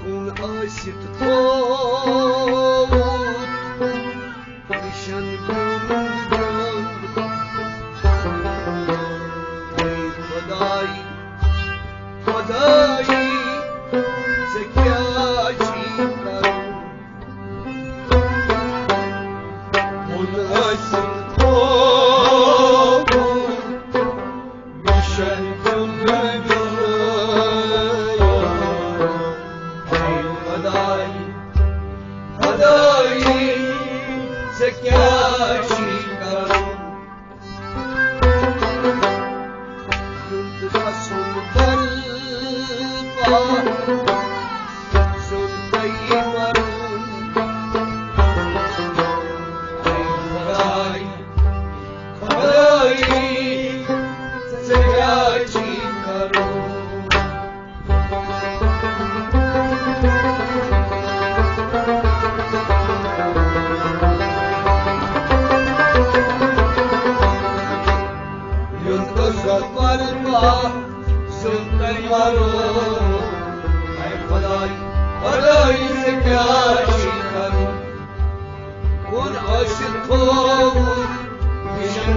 اون عاشق بود نشان بودم ای خدای خدایی زکاچی کرد اون عاشق بود نشان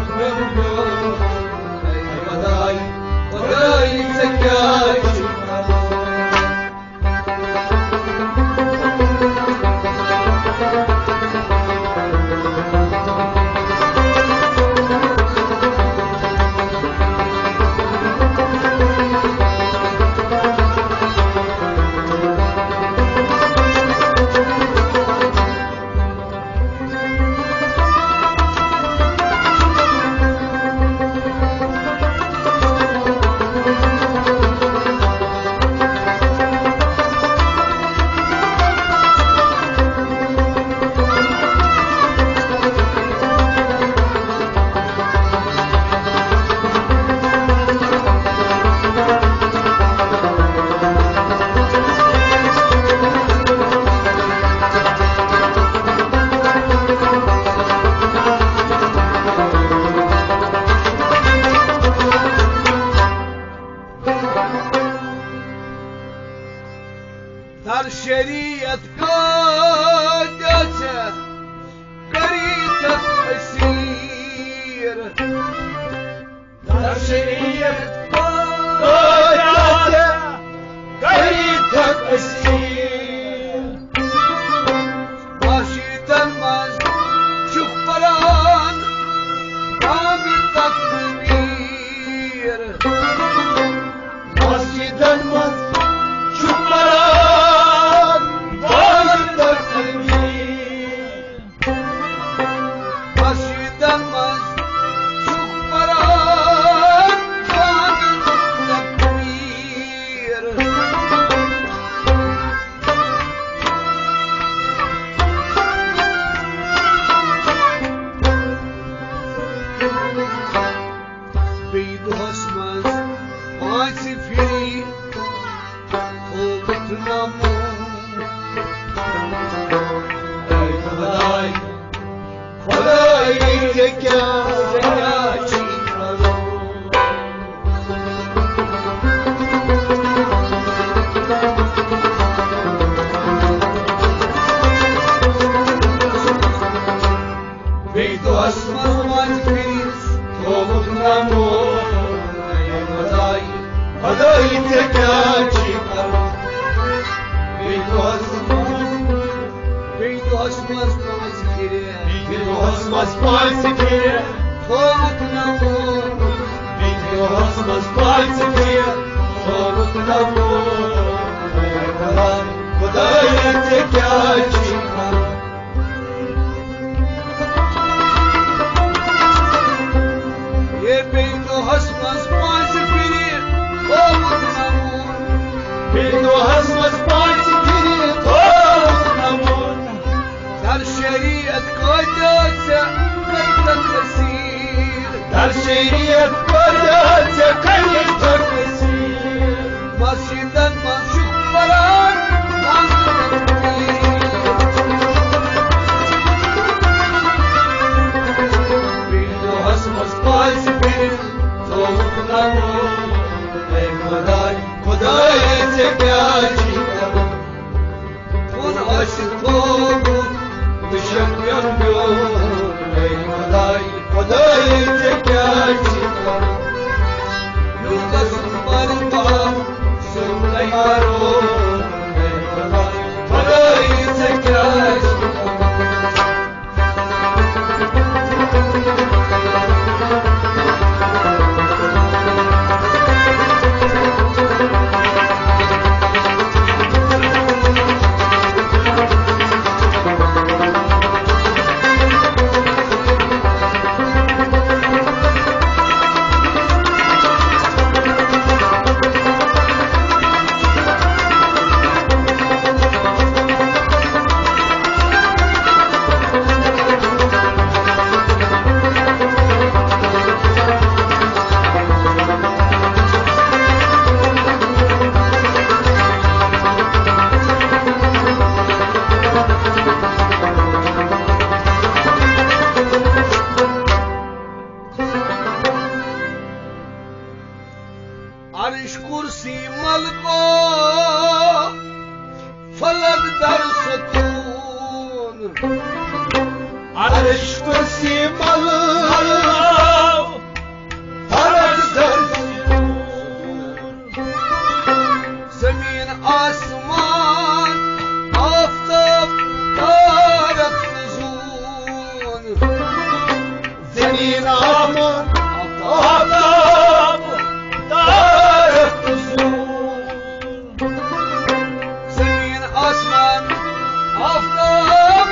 در شریعت قادته قریتت اسیر در شریعت قادته قریتت اسیر باشیدن مز شخبران باب تکبیر باشیدن مز شخبران خدای عرش کرسی ملکا فلک در ستون عرش کرسی ملکا فلک در ستون زمین آسمان آفتاب تارک نزون زمین آسمان آفتاب تارک نزون زمین آسمان آفتاب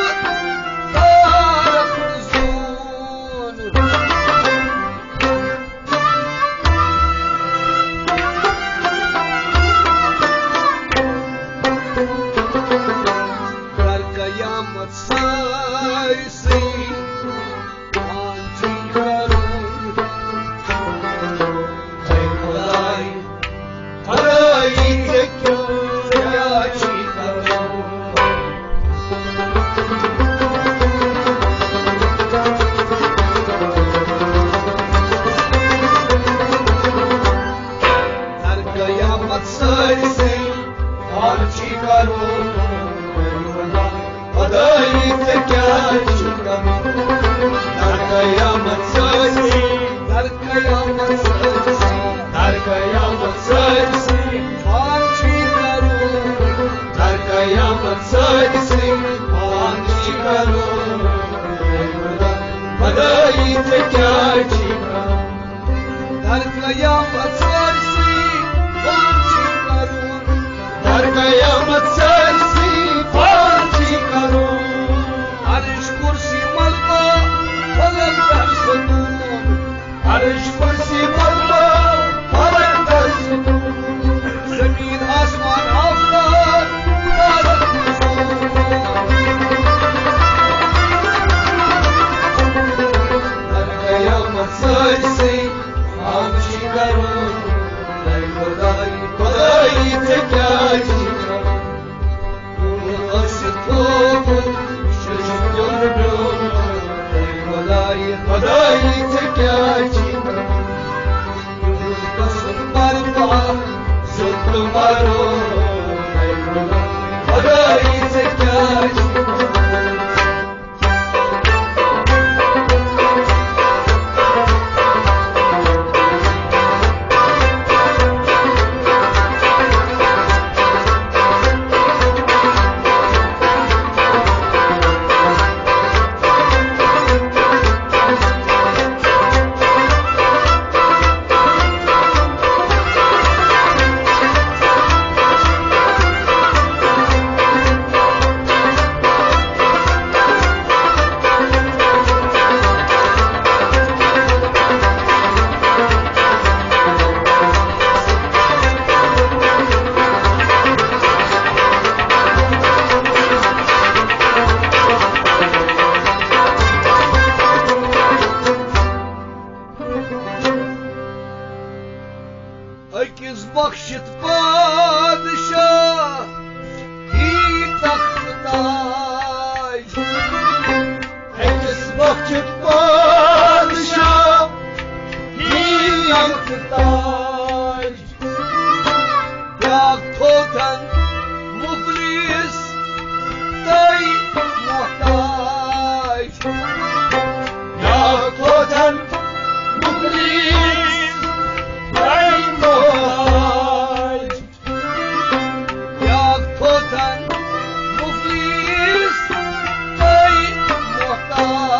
تارک نزون در قیامت سایسی آنچه کرون ای خدای برای تکرار چی کرون در قیامت سایسی آنچه کرون خدای تکرار چی کرون در قیامت سایسی در قیامت سایسی در قیامت سایسی آنچه کرون در قیامت سایسی آنچه کرون خدای تکرار چی کرون در قیامت سایسی آنچه کرون در قیامت سایسی آنچه کرون عرش کرسی ملکا فلک در ستون عرش کرسی ملکا فلک در ستون زمین آسمان آفتاب تارک نزون در قیامت سایسی آنچه کرون खोतन मुफलिस तई मोहताज या खोतन मुफलिस तई मोहताज या खोतन मुफलिस तई मोहताज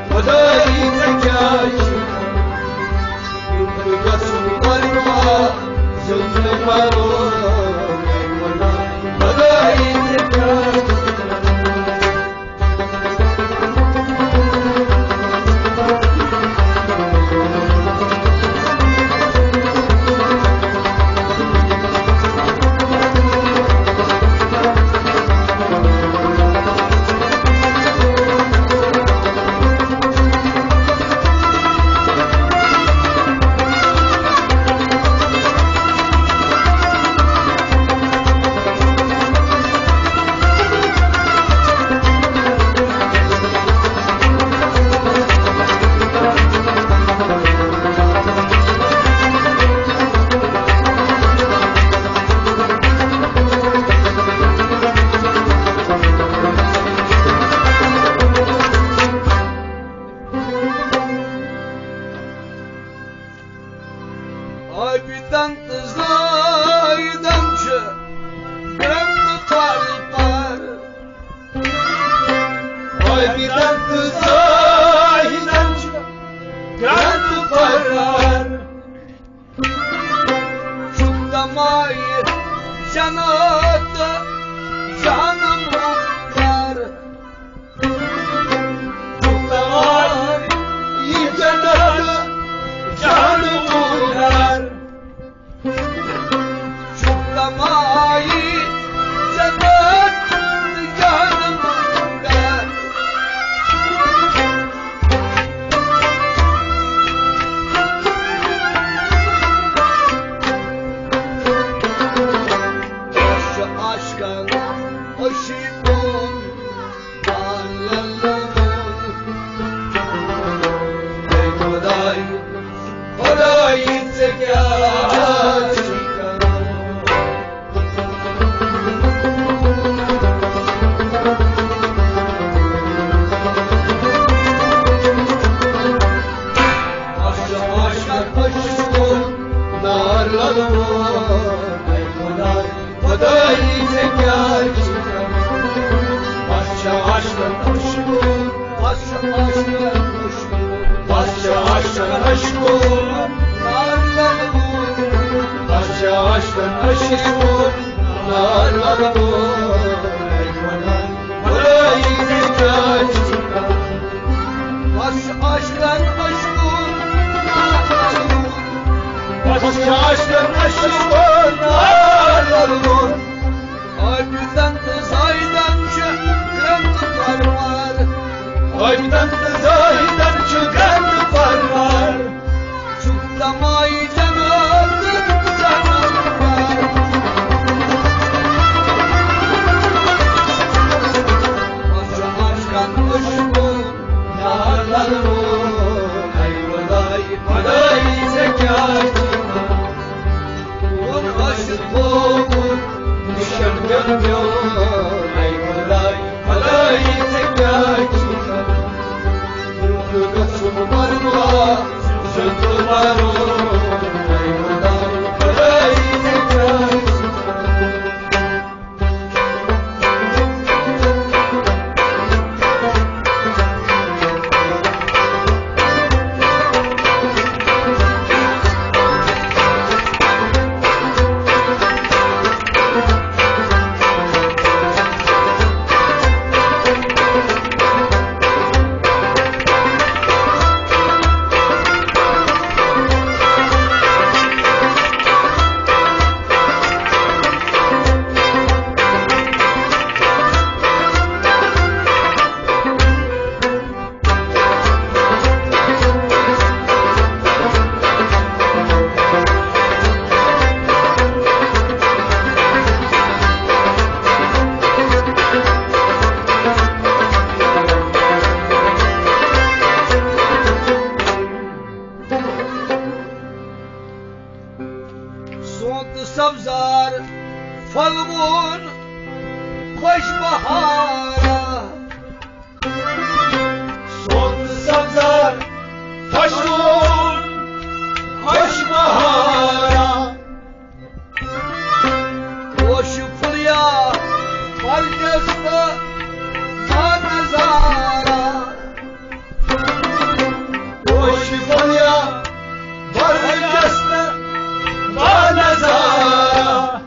Kudai birden zaydan çı gönlü tarifler. Ay birden zaydan çı gönlü tarifler. Çok damayı canatta canım var. Çok damayı canatta canım var. Çok damayı canatta canım var. Şu aşkın aşığım Allah'ım. Ey Huday, Huday tekrar çıkarım. Aşkın aşığım darladım. Ey Huday, Huday tekrar çıkarım. Başça aşkın aşkım, Başka aşkın aşkım başça aşkın aşkım, darladım. başça aşkın aşkım, narladım. Ey Huday, Huday tekrar çıkar. Başka aşkın aşkım Başça aşkın aşkım, narladım. Kalbiden zaydan çıkan var. Aydan zahiden çıkan parlar. Çok damayı canattı canım var. Başka aşkın aşkım Narladım. Ey Huday, Huday tekrar çıkar. Onun aşık oldum. Düşen gönlüm. Ey Huday, Huday tekrar çıkar. Gözüm varma, sözüm varma. Ey Huday, Huday tekrar çıkar. Soğuktu sabzar falgun hoş bahara. Soğuktu sabzar, taşın, hoş bahara. Hoş fırya farkaslı manzara. Hoş falya, var yaşlı, var nazara.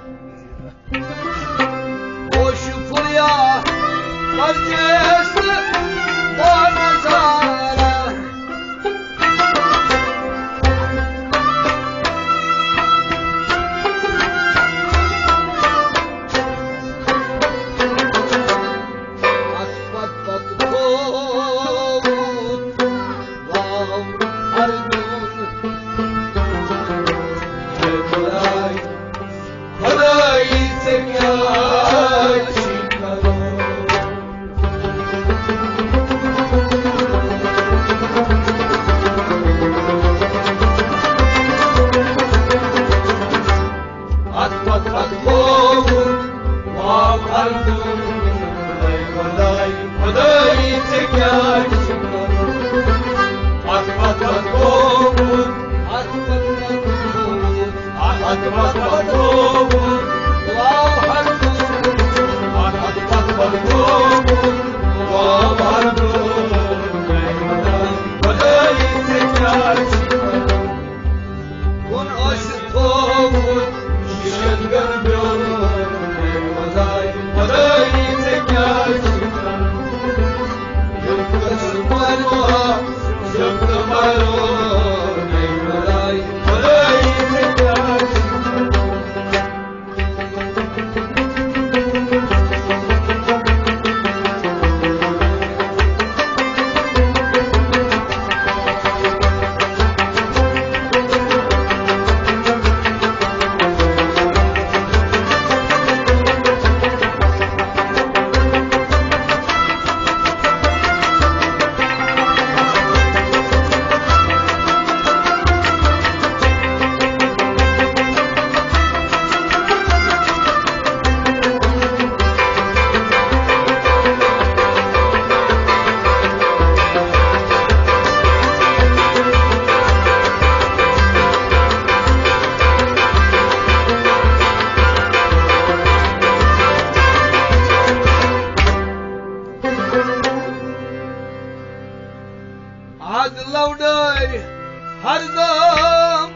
her dam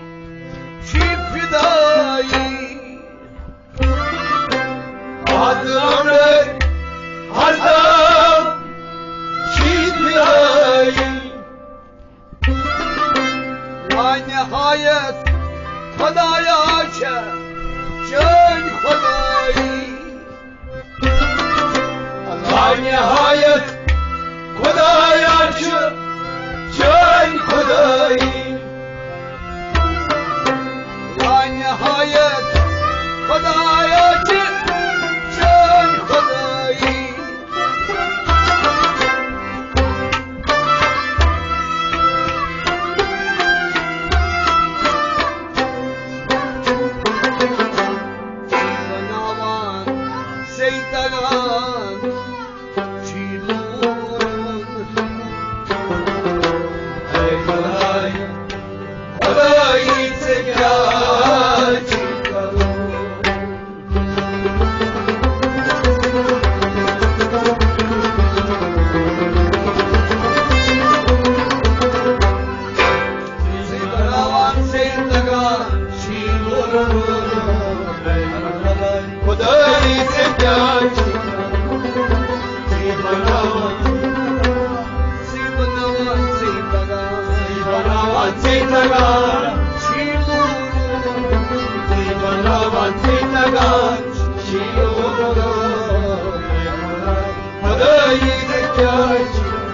çi fidayı Adamlar her dam çi fidayı La nihayet Khudaya ke can Khudayı La nihayet Khudaya ki can Khudayı La nihayet Khudaya ke can Khudayı Navan Seydagan Çilun Ey Khudayı Khudayı tekrar çıkarın Navan Seydagan Çilun Khudayı tekrar çıkarın Navan Seydagan Banavan Seydagan Çilun Banavan Seydagan Khudayı tekrar çıkarın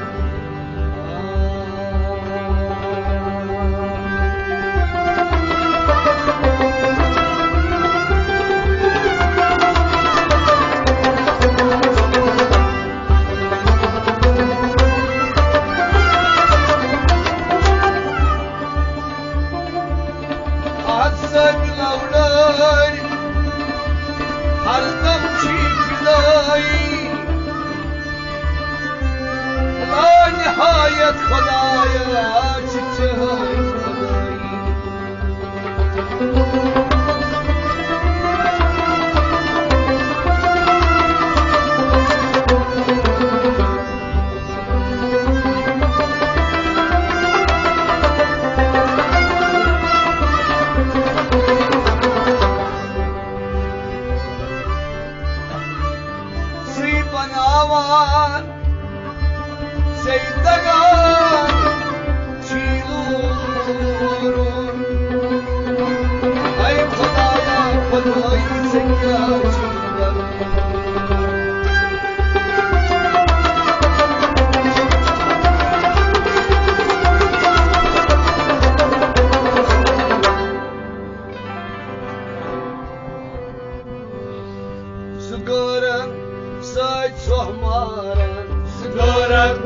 Hasan Lavlay her dam çi fidayı La nihayet Khudaya çiçeği Khudayı Banavan Seydagan Çilun Ay Khudaya Khudayı tekrar çıkarın Sigaran saç sohmaran Sigaran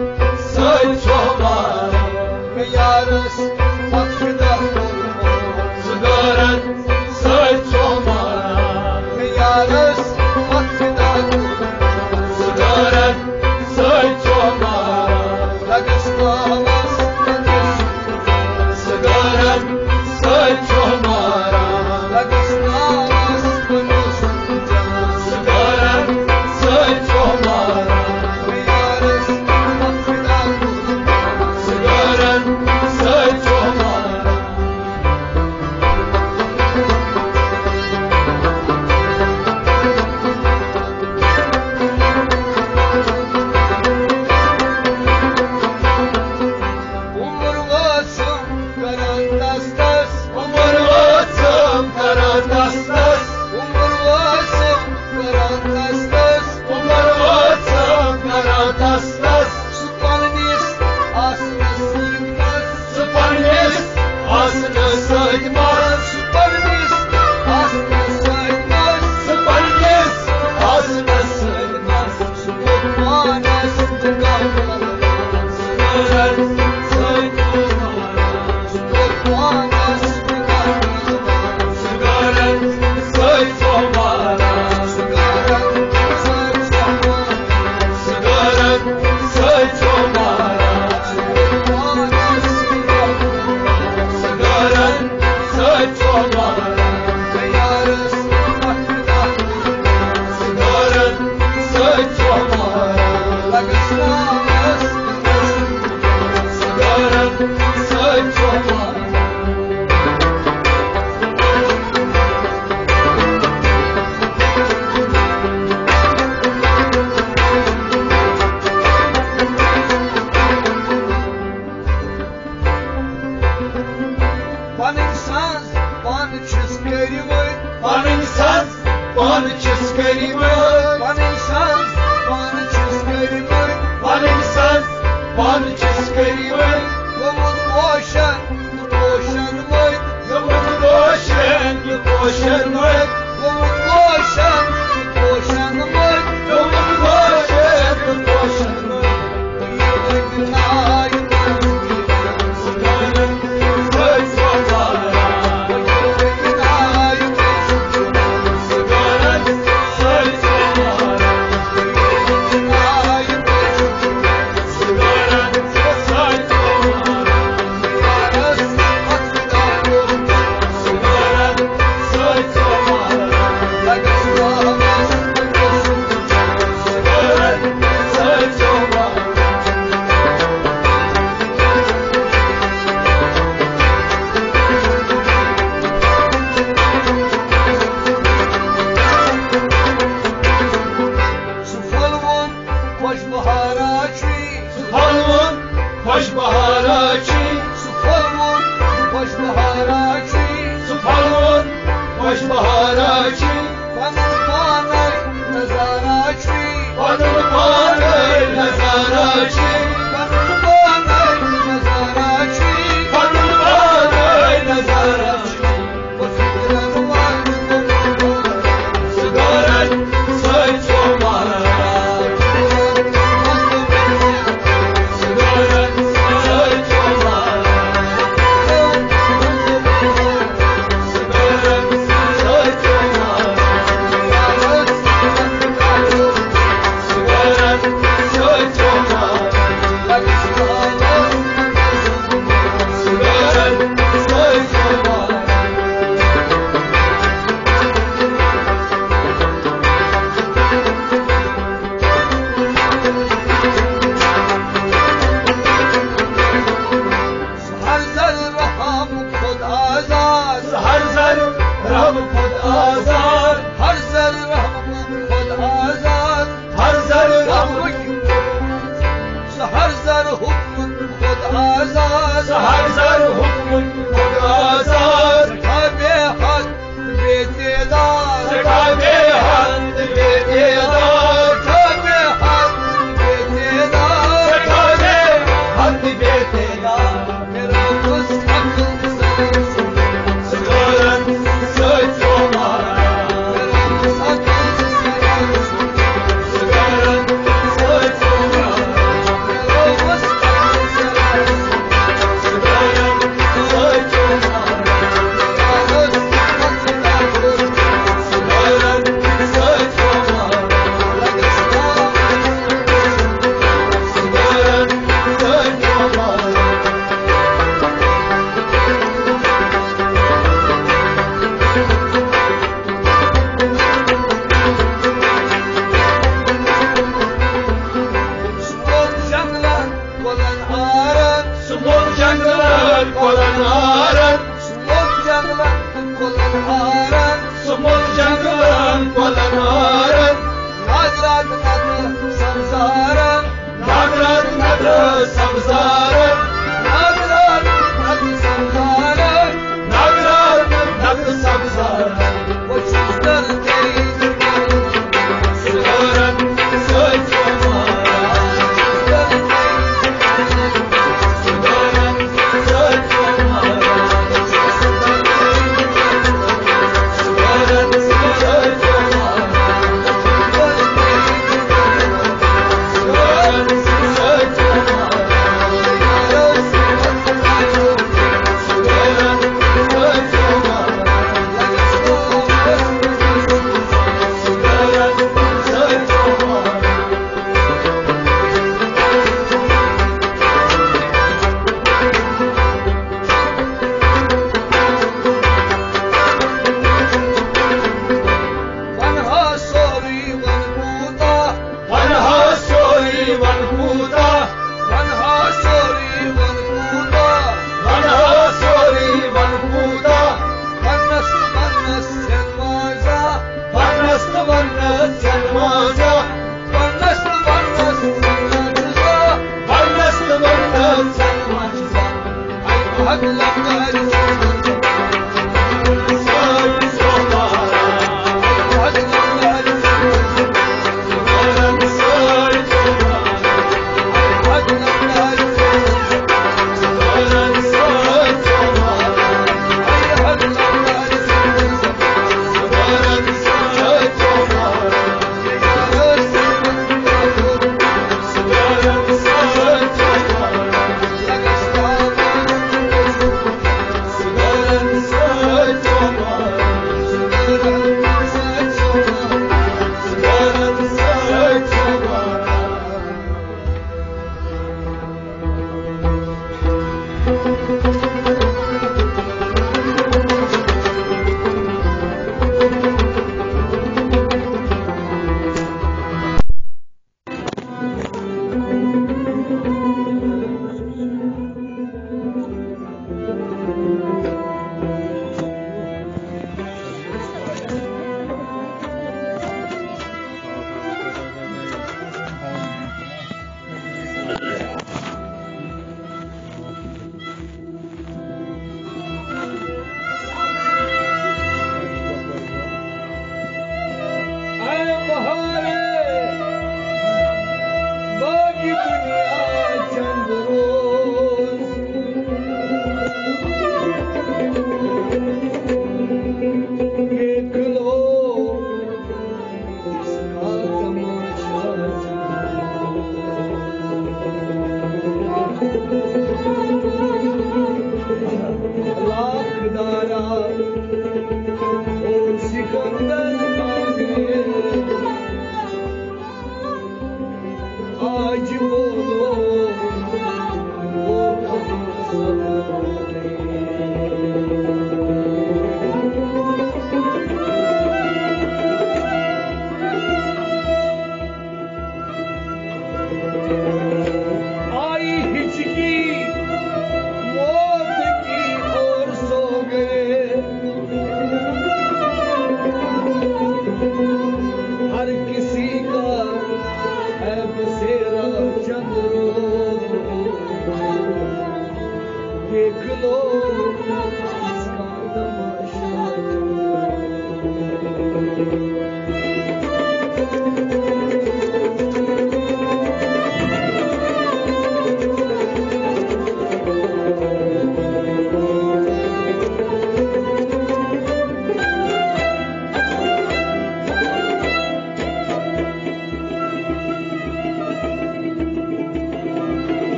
saç sohmaran Yarıs akfida olmaz Sigaran saç sohmaran Yarıs sans, pan českerivoj, Panin sans, pan českerivoj, panin sans, pan českerivoj, panin sans, pan českerivoj, yomut boşan, boşan vay, yomut boşen, boşen vay, yomut boşan, boşan vay, yomut boşen, boşen vay. yürüdün ayıdan, Sıkarım söz yollara, yürüdün ayıdan, sıkarım söz yollara, yürüdün ayıdan, sıkarım söz yollara, yarası attılar yolun, sıkarım söz yollara, yakasılamaz, yakasın, sıkarım söz yollara. Sıfalımın baş bahara çiğ, Halvun hoş bahara çi, sıfalımın baş bahara çiğ, Halvun hoş bahara çi, Panır panay nazara çiğ, Panır panay nazara çi, panır panay nazara çiğ, Panır panay nazara çi. vakitler var yolunda, Sıgaran söz yollara, sıgaran söz yollara, sıgaran söz yollara, sıgaran söz yollara, sıgaran söz yollara. हर जल रहम खुद आजाद, हर जर रब खुद आजाद, हर जल रहम खुद आजाद, हर जर रब हर जल हुक्म खुद आजाद, हर जर हुक्म खुद आजाद, ताबे हक बेतेदार, सकाबे हद बेतेदार, ताबे हक बेतेदार, सकाबे हद बेतेदार. मेरा बस akıl sensin, Sıkarım söz yollara,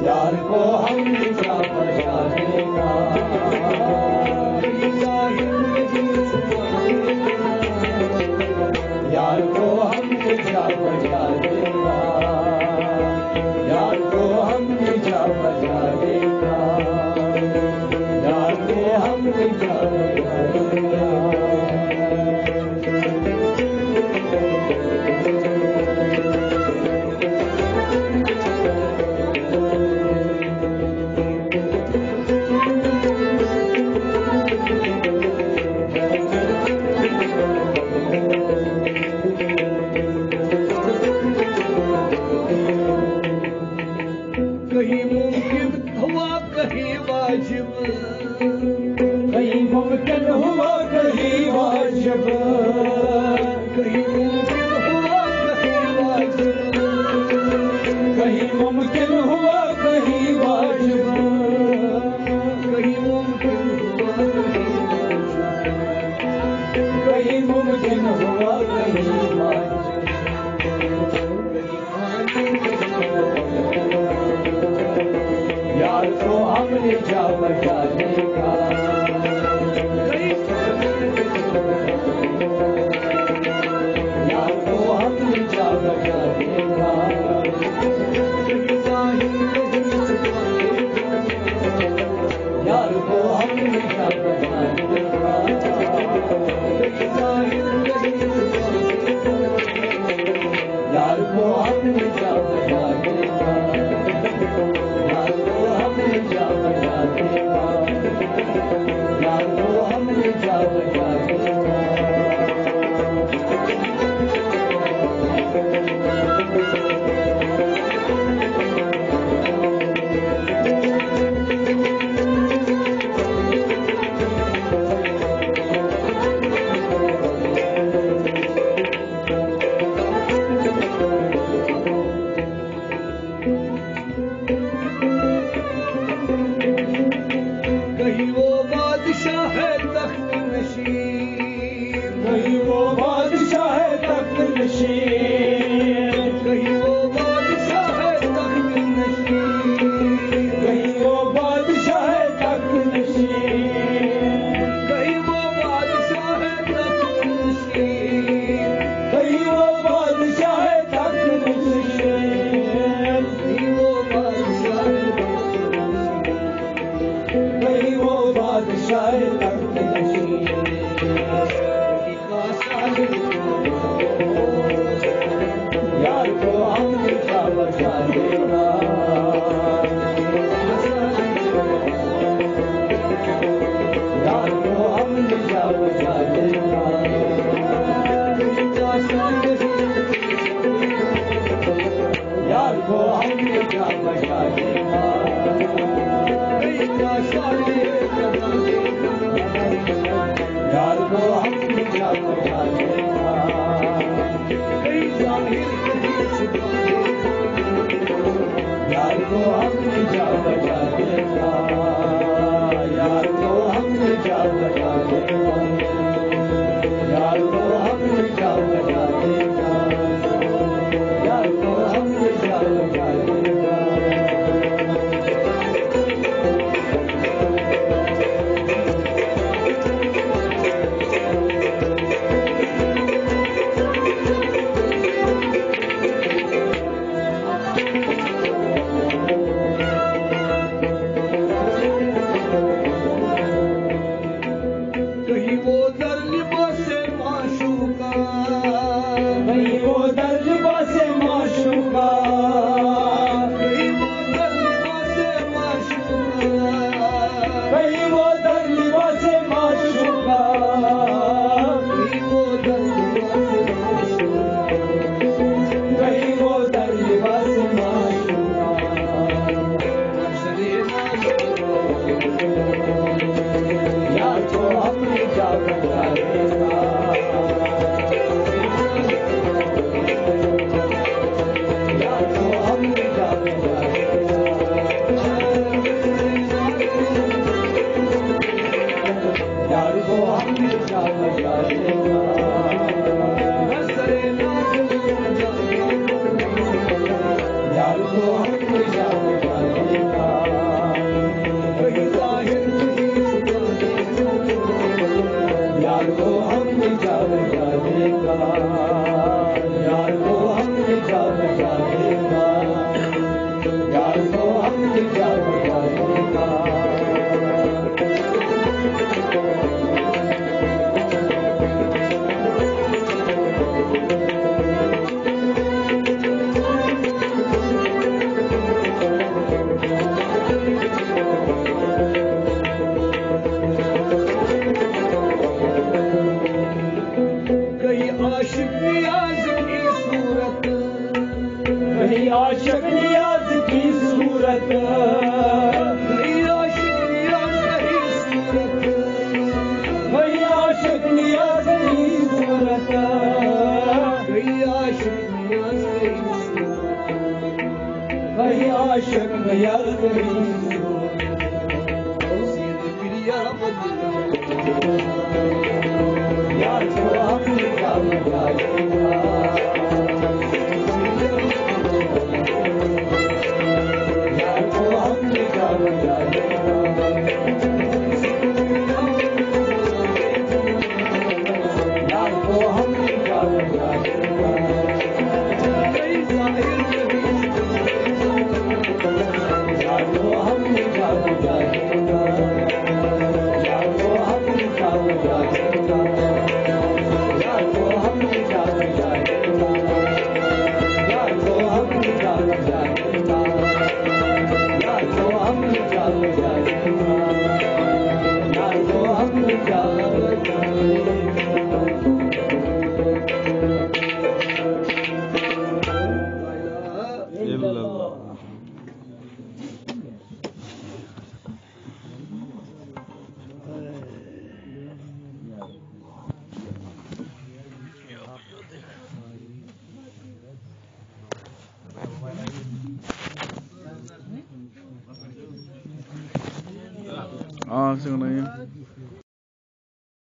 यार को हम निशा बजा देगा वाजिब कहीं मुमकिन हुआ कहीं वाजिब कहीं मुमकिन हुआ कहीं वाजिब कहीं मुमकिन हुआ कहीं वाजिब कहीं मुमकिन हुआ कहीं मुमकिन हुआ कहीं वाजिब यार तो हमने जा बचा देखा यार तो हमने जा बचा देखा यार तो हमने जा बचा देखा यार को हमने जा बचा देखा यार को हमने जा बचा देखा यार को हमने जा बचा देखा कहीं वो बादशाह है तख्त नशीन कहीं वो बादशाह है तख्त नशीन कहीं वो बादशाह है तख्त नशीन कहीं वो बादशाह है तख्त नशीन कहीं वो बादशाह है तख्त नशीन कहीं वो बादशाह है तख्त नशीन कहीं वो बादशाह है कहीं वो बादशाह है तख्त नशीन यार को हमने जा बचा देखा यार को हमने जा बचा देखा यार को हमने जा बचा देखा यार को हमने जा बचा देखा Xin